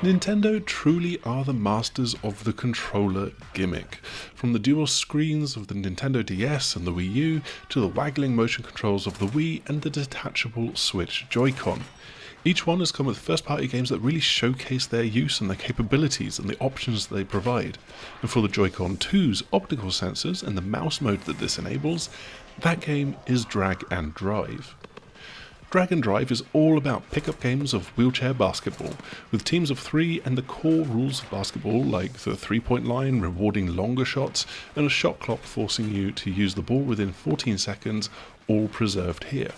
Nintendo truly are the masters of the controller gimmick. From the dual screens of the Nintendo DS and the Wii U, to the waggling motion controls of the Wii and the detachable Switch Joy-Con. Each one has come with first-party games that really showcase their use and their capabilities and the options they provide. And for the Joy-Con 2's optical sensors and the mouse mode that this enables, that game is Drag and Drive. Drag and Drive is all about pickup games of wheelchair basketball, with teams of 3 and the core rules of basketball like the 3-point line rewarding longer shots and a shot clock forcing you to use the ball within 14 seconds, all preserved here.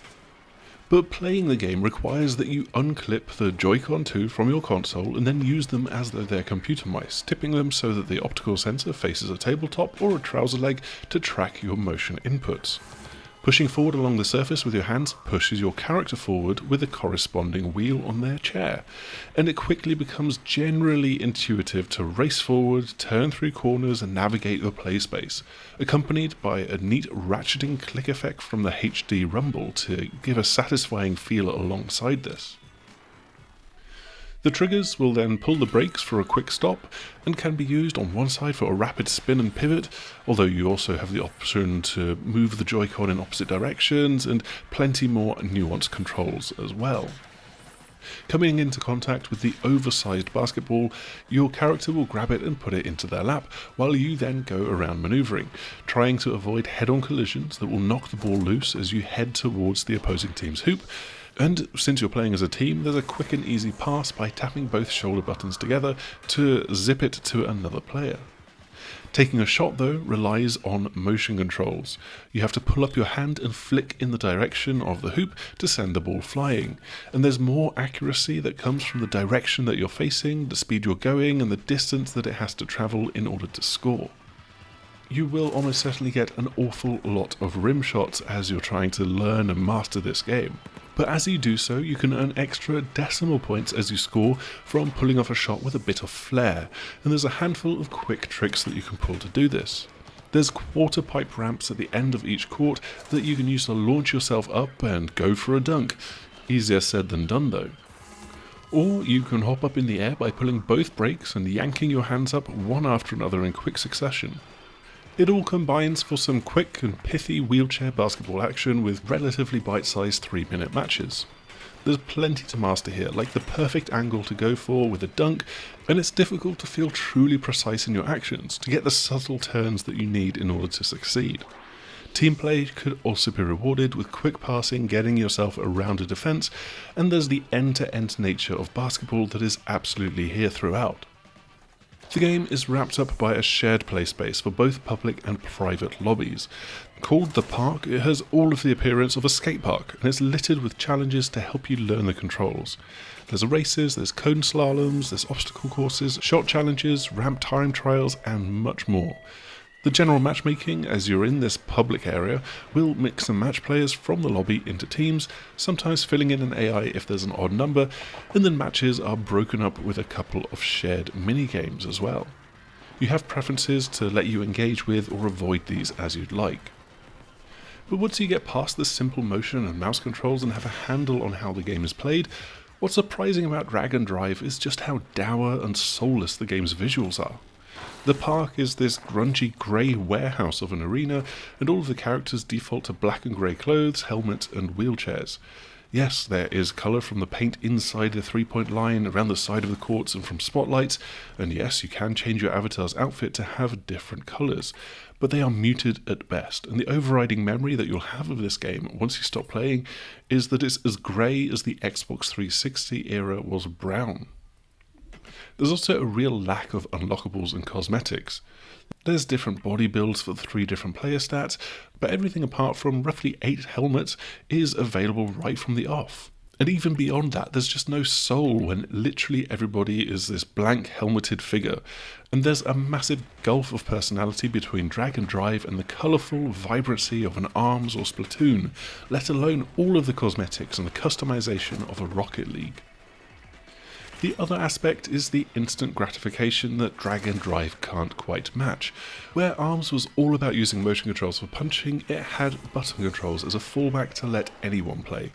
But playing the game requires that you unclip the Joy-Con 2 from your console and then use them as though they're computer mice, tipping them so that the optical sensor faces a tabletop or a trouser leg to track your motion inputs. Pushing forward along the surface with your hands pushes your character forward with a corresponding wheel on their chair, and it quickly becomes generally intuitive to race forward, turn through corners and navigate the play space, accompanied by a neat ratcheting click effect from the HD rumble to give a satisfying feel alongside this. The triggers will then pull the brakes for a quick stop and can be used on one side for a rapid spin and pivot, although you also have the option to move the Joy-Con in opposite directions and plenty more nuanced controls as well. Coming into contact with the oversized basketball, your character will grab it and put it into their lap, while you then go around maneuvering, trying to avoid head-on collisions that will knock the ball loose as you head towards the opposing team's hoop. And since you're playing as a team, there's a quick and easy pass by tapping both shoulder buttons together to zip it to another player. Taking a shot though relies on motion controls. You have to pull up your hand and flick in the direction of the hoop to send the ball flying, and there's more accuracy that comes from the direction that you're facing, the speed you're going, and the distance that it has to travel in order to score. You will almost certainly get an awful lot of rim shots as you're trying to learn and master this game. But as you do so, you can earn extra decimal points as you score from pulling off a shot with a bit of flair, and there's a handful of quick tricks that you can pull to do this. There's quarter pipe ramps at the end of each court that you can use to launch yourself up and go for a dunk. Easier said than done though. Or you can hop up in the air by pulling both brakes and yanking your hands up one after another in quick succession. It all combines for some quick and pithy wheelchair basketball action with relatively bite-sized 3-minute matches. There's plenty to master here, like the perfect angle to go for with a dunk, and it's difficult to feel truly precise in your actions, to get the subtle turns that you need in order to succeed. Team play could also be rewarded with quick passing, getting yourself around a defense, and there's the end-to-end nature of basketball that is absolutely here throughout. The game is wrapped up by a shared play space for both public and private lobbies. Called The Park, it has all of the appearance of a skate park, and it's littered with challenges to help you learn the controls. There's races, there's cone slaloms, there's obstacle courses, shot challenges, ramp time trials, and much more. The general matchmaking, as you're in this public area, will mix and match players from the lobby into teams, sometimes filling in an AI if there's an odd number, and then matches are broken up with a couple of shared mini-games as well. You have preferences to let you engage with or avoid these as you'd like. But once you get past the simple motion and mouse controls and have a handle on how the game is played, what's surprising about Drag and Drive is just how dour and soulless the game's visuals are. The park is this grungy grey warehouse of an arena, and all of the characters default to black and grey clothes, helmets and wheelchairs. Yes, there is colour from the paint inside the 3-point line, around the side of the courts and from spotlights, and yes, you can change your avatar's outfit to have different colours, but they are muted at best, and the overriding memory that you'll have of this game once you stop playing is that it's as grey as the Xbox 360 era was brown. There's also a real lack of unlockables and cosmetics. There's different body builds for the 3 different player stats, but everything apart from roughly 8 helmets is available right from the off. And even beyond that, there's just no soul when literally everybody is this blank helmeted figure. And there's a massive gulf of personality between Drag and Drive and the colourful vibrancy of an ARMS or Splatoon, let alone all of the cosmetics and the customization of a Rocket League. The other aspect is the instant gratification that Drag and Drive can't quite match. Where ARMS was all about using motion controls for punching, it had button controls as a fallback to let anyone play.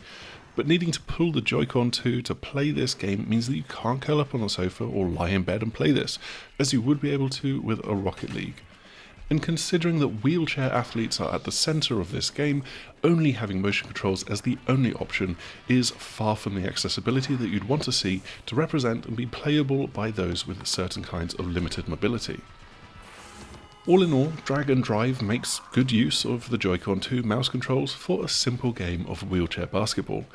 but needing to pull the Joy-Con 2 to play this game means that you can't curl up on the sofa or lie in bed and play this, as you would be able to with a Rocket League. And considering that wheelchair athletes are at the centre of this game, only having motion controls as the only option is far from the accessibility that you'd want to see to represent and be playable by those with certain kinds of limited mobility. All in all, Drag and Drive makes good use of the Joy-Con 2 mouse controls for a simple game of wheelchair basketball,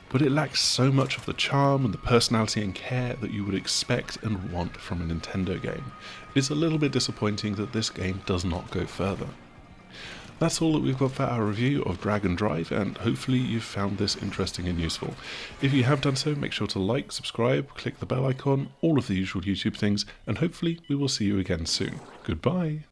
but it lacks so much of the charm and the personality and care that you would expect and want from a Nintendo game. It's a little bit disappointing that this game does not go further. That's all that we've got for our review of Drag and Drive, and hopefully you've found this interesting and useful. If you have done so, make sure to like, subscribe, click the bell icon, all of the usual YouTube things, and hopefully we will see you again soon. Goodbye!